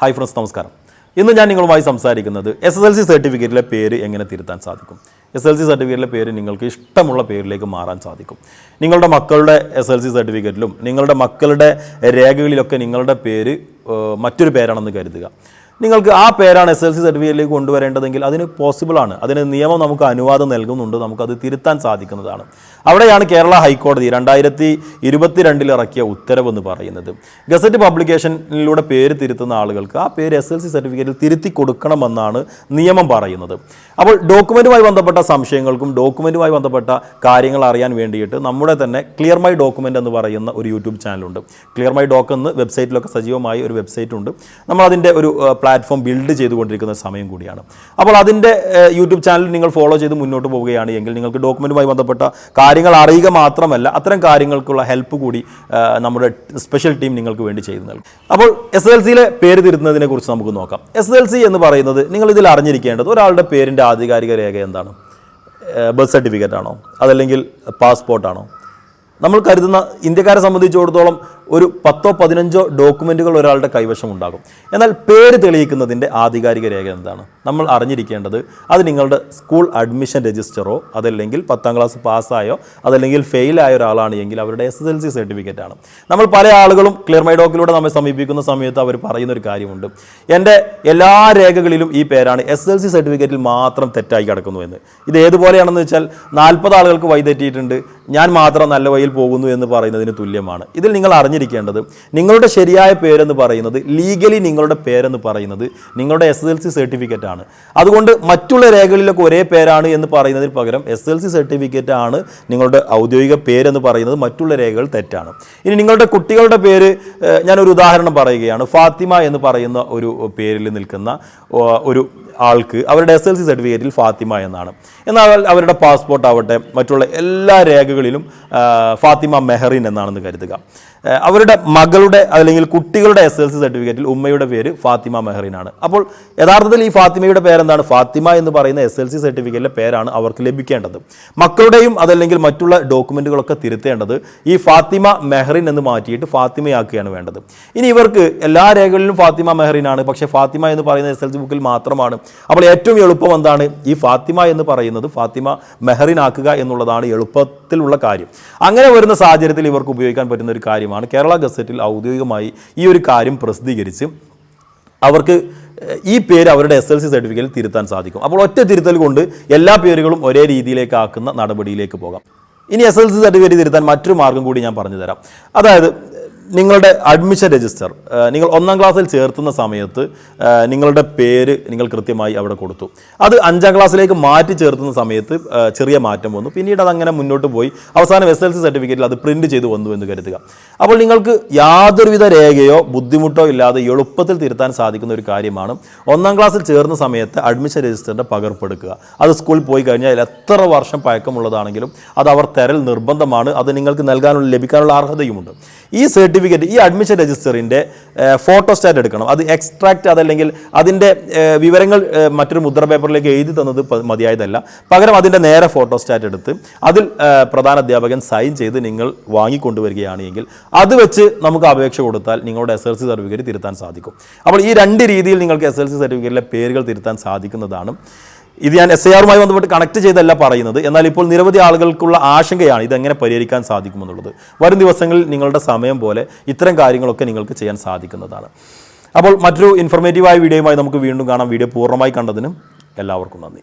Hi friends, നമസ്കാരം. ഇന്ന് ഞാൻ നിങ്ങളുമായി സംസാരിക്കുന്നത് SSLC സർട്ടിഫിക്കറ്റിലെ പേര് എങ്ങനെ തിരുത്താൻ സാധിക്കും. SSLC സർട്ടിഫിക്കറ്റിലെ പേര് നിങ്ങൾക്ക് ഇഷ്ടമുള്ള പേരിലേക്ക് മാറാൻ സാധിക്കും. നിങ്ങളുടെ മക്കളുടെ SSLC സർട്ടിഫിക്കറ്റിലും നിങ്ങളുടെ മക്കളുടെ രേഖകളിലൊക്കെ നിങ്ങളുടെ പേര് മറ്റൊരു പേരാണെന്ന് കരുതുക. നിങ്ങൾക്ക് ആ പേരാണ് SSLC സർട്ടിഫിക്കറ്റിലേക്ക് കൊണ്ടുവരേണ്ടതെങ്കിൽ അതിന് പോസിബിളാണ്. അതിന് നിയമം നമുക്ക് അനുവാദം നൽകുന്നുണ്ട്, നമുക്കത് തിരുത്താൻ സാധിക്കുന്നതാണ്. അവിടെയാണ് കേരള ഹൈക്കോടതി 2022 ഇറക്കിയ ഉത്തരവെന്ന് പറയുന്നത്. ഗസറ്റ് പബ്ലിക്കേഷനിലൂടെ പേര് തിരുത്തുന്ന ആളുകൾക്ക് ആ പേര് SSLC സർട്ടിഫിക്കറ്റിൽ തിരുത്തി കൊടുക്കണമെന്നാണ് നിയമം പറയുന്നത്. അപ്പോൾ ഡോക്യുമെൻറ്റുമായി ബന്ധപ്പെട്ട സംശയങ്ങൾക്കും ഡോക്യുമെൻറ്റുമായി ബന്ധപ്പെട്ട കാര്യങ്ങൾ അറിയാൻ വേണ്ടിയിട്ട് നമ്മുടെ തന്നെ ക്ലിയർ മൈ ഡോക്യുമെൻ്റ് എന്ന് പറയുന്ന ഒരു യൂട്യൂബ് ചാനലുണ്ട്. ക്ലിയർ മൈ ഡോക്ക് എന്ന് വെബ്സൈറ്റിലൊക്കെ സജീവമായി ഒരു വെബ്സൈറ്റ് ഉണ്ട്. നമ്മളതിൻ്റെ ഒരു പ്ലാറ്റ്ഫോം ബിൽഡ് ചെയ്തുകൊണ്ടിരിക്കുന്ന സമയം കൂടിയാണ്. അപ്പോൾ അതിൻ്റെ യൂട്യൂബ് ചാനൽ നിങ്ങൾ ഫോളോ ചെയ്ത് മുന്നോട്ട് പോവുകയാണ് എങ്കിൽ നിങ്ങൾക്ക് ഡോക്യുമെൻറ്റുമായി ബന്ധപ്പെട്ട കാര്യങ്ങൾ അറിയുക മാത്രമല്ല, അത്തരം കാര്യങ്ങൾക്കുള്ള ഹെൽപ്പ് കൂടി നമ്മുടെ സ്പെഷ്യൽ ടീം നിങ്ങൾക്ക് വേണ്ടി ചെയ്തു നൽകും. അപ്പോൾ SSLCയിലെ പേര് തിരുത്തുന്നതിനെ കുറിച്ച് നമുക്ക് നോക്കാം. SSLC എന്ന് പറയുന്നത് നിങ്ങൾ ഇതിൽ അറിഞ്ഞിരിക്കേണ്ടത് ഒരാളുടെ പേരിൻ്റെ ആധികാരിക രേഖ എന്താണ്? ബർത്ത് സർട്ടിഫിക്കറ്റ് ആണോ, അതല്ലെങ്കിൽ പാസ്പോർട്ടാണോ? നമ്മൾ കരുതുന്ന ഇന്ത്യക്കാരെ സംബന്ധിച്ചിടത്തോളം ഒരു 10-15 ഡോക്യുമെൻറ്റുകൾ ഒരാളുടെ കൈവശം ഉണ്ടാകും. എന്നാൽ പേര് തെളിയിക്കുന്നതിൻ്റെ ആധികാരിക രേഖ എന്താണ്? നമ്മൾ അറിഞ്ഞിരിക്കേണ്ടത് അത് നിങ്ങളുടെ സ്കൂൾ അഡ്മിഷൻ രജിസ്റ്ററോ അതല്ലെങ്കിൽ 10ാം ക്ലാസ് പാസ്സായോ അതല്ലെങ്കിൽ ഫെയിലായ ഒരാളാണ് എങ്കിൽ അവരുടെ SSLC സർട്ടിഫിക്കറ്റ് ആണ്. നമ്മൾ പല ആളുകളും ക്ലിയർ മൈ ഡോക്കിലൂടെ നമ്മെ സമീപിക്കുന്ന സമയത്ത് അവർ പറയുന്നൊരു കാര്യമുണ്ട്, എൻ്റെ എല്ലാ രേഖകളിലും ഈ പേരാണ്, SSLC സർട്ടിഫിക്കറ്റിൽ മാത്രം തെറ്റായി കിടക്കുന്നു എന്ന്. ഇത് ഏതുപോലെയാണെന്ന് വെച്ചാൽ 40 ആളുകൾക്ക് വഴിതെറ്റിയിട്ടുണ്ട്, ഞാൻ മാത്രം നല്ല വഴിയിൽ പോകുന്നു എന്ന് പറയുന്നതിന് തുല്യമാണ്. ഇതിൽ നിങ്ങൾ അറിഞ്ഞിരിക്കേണ്ടത് നിങ്ങളുടെ ശരിയായ പേരെന്ന് പറയുന്നത്, ലീഗലി നിങ്ങളുടെ പേരെന്ന് പറയുന്നത് നിങ്ങളുടെ SSLC സർട്ടിഫിക്കറ്റ് ആണ്. അതുകൊണ്ട് മറ്റുള്ള രേഖകളിലൊക്കെ ഒരേ പേരാണ് എന്ന് പറയുന്നതിന് പകരം SSLC സർട്ടിഫിക്കറ്റ് ആണ് നിങ്ങളുടെ ഔദ്യോഗിക പേരെന്ന് പറയുന്നത്, മറ്റുള്ള രേഖകൾ തെറ്റാണ്. ഇനി നിങ്ങളുടെ കുട്ടികളുടെ പേര് ഞാനൊരു ഉദാഹരണം പറയുകയാണ്. ഫാത്തിമ എന്ന് പറയുന്ന ഒരു പേരിൽ നിൽക്കുന്ന ഒരു ആൾക്ക് അവരുടെ SSLC സർട്ടിഫിക്കറ്റിൽ ഫാത്തിമ എന്നാണ്. എന്നാൽ അവരുടെ പാസ്പോർട്ട് ആവട്ടെ മറ്റുള്ള എല്ലാ രേഖകളിലും ഫാത്തിമ മെഹറിൻ എന്നാണെന്ന് കരുതുക. അവരുടെ മകളുടെ അല്ലെങ്കിൽ കുട്ടികളുടെ SSLC സർട്ടിഫിക്കറ്റിൽ ഉമ്മയുടെ പേര് ഫാത്തിമ മെഹറിനാണ്. അപ്പോൾ യഥാർത്ഥത്തിൽ ഈ ഫാത്തിമയുടെ പേരെന്താണ്? ഫാത്തിമ എന്ന് പറയുന്ന SSLC സർട്ടിഫിക്കറ്റിലെ പേരാണ് അവർക്ക് ലഭിക്കേണ്ടത്. മക്കളുടെയും അതല്ലെങ്കിൽ മറ്റുള്ള ഡോക്യുമെൻറ്റുകളൊക്കെ തിരുത്തേണ്ടത് ഈ ഫാത്തിമ മെഹറിൻ എന്ന് മാറ്റിയിട്ട് ഫാത്തിമയാക്കുകയാണ് വേണ്ടത്. ഇനി ഇവർക്ക് എല്ലാ രേഖകളിലും ഫാത്തിമ മെഹറിനാണ്, പക്ഷേ ഫാത്തിമ എന്ന് പറയുന്ന SSLC ബുക്കിൽ മാത്രമാണ്. അപ്പോൾ ഏറ്റവും എളുപ്പം എന്താണ്? ഈ ഫാത്തിമ എന്ന് പറയുന്നത് ഫാത്തിമ മെഹറിൻ ആക്കുക എന്നുള്ളതാണ് എളുപ്പത്തിലുള്ള കാര്യം. അങ്ങനെ വരുന്ന സാഹചര്യത്തിൽ ഇവർക്ക് ഉപയോഗിക്കാൻ പറ്റുന്ന ഒരു കാര്യമാണ് കേരള ഗസറ്റിൽ ഔദ്യോഗികമായി ഈ ഒരു കാര്യം പ്രസിദ്ധീകരിച്ച് അവർക്ക് ഈ പേര് അവരുടെ SSLC സർട്ടിഫിക്കറ്റിൽ തിരുത്താൻ സാധിക്കും. അപ്പോൾ ഒറ്റ തിരുത്തൽ കൊണ്ട് എല്ലാ പേരുകളും ഒരേ രീതിയിലേക്ക് ആക്കുന്ന നടപടിയിലേക്ക് പോകാം. ഇനി SSLC സർട്ടിഫിക്കറ്റ് തിരുത്താൻ മറ്റൊരു മാർഗം കൂടി ഞാൻ പറഞ്ഞു തരാം. അതായത് നിങ്ങളുടെ അഡ്മിഷൻ രജിസ്റ്റർ നിങ്ങൾ 1ാം ക്ലാസ്സിൽ ചേർത്തുന്ന സമയത്ത് നിങ്ങളുടെ പേര് നിങ്ങൾ കൃത്യമായി അവിടെ കൊടുത്തു. അത് 5ാം ക്ലാസ്സിലേക്ക് മാറ്റി ചേർത്തുന്ന സമയത്ത് ചെറിയ മാറ്റം വന്നു, പിന്നീട് അതങ്ങനെ മുന്നോട്ട് പോയി അവസാനം SSLC സർട്ടിഫിക്കറ്റിൽ അത് പ്രിൻറ്റ് ചെയ്ത് വന്നു എന്ന് കരുതുക. അപ്പോൾ നിങ്ങൾക്ക് യാതൊരുവിധ രേഖയോ ബുദ്ധിമുട്ടോ ഇല്ലാതെ എളുപ്പത്തിൽ തിരുത്താൻ സാധിക്കുന്ന ഒരു കാര്യമാണ് 1ാം ക്ലാസ്സിൽ ചേർന്ന സമയത്ത് അഡ്മിഷൻ രജിസ്റ്ററിൻ്റെ പകർപ്പെടുക്കുക. അത് സ്കൂളിൽ പോയി കഴിഞ്ഞാൽ എത്ര വർഷം പഴക്കമുള്ളതാണെങ്കിലും അത് അവർ തരൽ നിർബന്ധമാണ്. അത് നിങ്ങൾക്ക് ലഭിക്കാനുള്ള അർഹതയുമുണ്ട്. ഈ സർട്ടിഫിക്കറ്റ്, ഈ അഡ്മിഷൻ രജിസ്റ്ററിൻ്റെ ഫോട്ടോസ്റ്റാറ്റ് എടുക്കണം. അത് എക്സ്ട്രാക്റ്റ് അതല്ലെങ്കിൽ അതിൻ്റെ വിവരങ്ങൾ മറ്റൊരു മുദ്ര പേപ്പറിലേക്ക് എഴുതി തന്നത് മതിയായതല്ല. പകരം അതിൻ്റെ നേരെ ഫോട്ടോസ്റ്റാറ്റ് എടുത്ത് അതിൽ പ്രധാന അധ്യാപകൻ സൈൻ ചെയ്ത് നിങ്ങൾ വാങ്ങിക്കൊണ്ടുവരികയാണ് എങ്കിൽ അത് വെച്ച് നമുക്ക് അപേക്ഷ കൊടുത്താൽ നിങ്ങളുടെ SSLC സർട്ടിഫിക്കറ്റ് തിരുത്താൻ സാധിക്കും. അപ്പോൾ ഈ 2 രീതിയിൽ നിങ്ങൾക്ക് SSLC സർട്ടിഫിക്കറ്റിലെ പേരുകൾ തിരുത്താൻ സാധിക്കുന്നതാണ്. ഇത് ഞാൻ SIRമായി ബന്ധപ്പെട്ട് കണക്ട് ചെയ്തല്ല പറയുന്നത്, എന്നാൽ ഇപ്പോൾ നിരവധി ആളുകൾക്കുള്ള ആശങ്കയാണ് ഇതെങ്ങനെ പരിഹരിക്കാൻ സാധിക്കുമെന്നുള്ളത്. വരും ദിവസങ്ങളിൽ നിങ്ങളുടെ സമയം പോലെ ഇത്തരം കാര്യങ്ങളൊക്കെ നിങ്ങൾക്ക് ചെയ്യാൻ സാധിക്കുന്നതാണ്. അപ്പോൾ മറ്റൊരു ഇൻഫോർമേറ്റീവായ വീഡിയോയുമായി നമുക്ക് വീണ്ടും കാണാം. വീഡിയോ പൂർണ്ണമായി കണ്ടതിനും എല്ലാവർക്കും നന്ദി.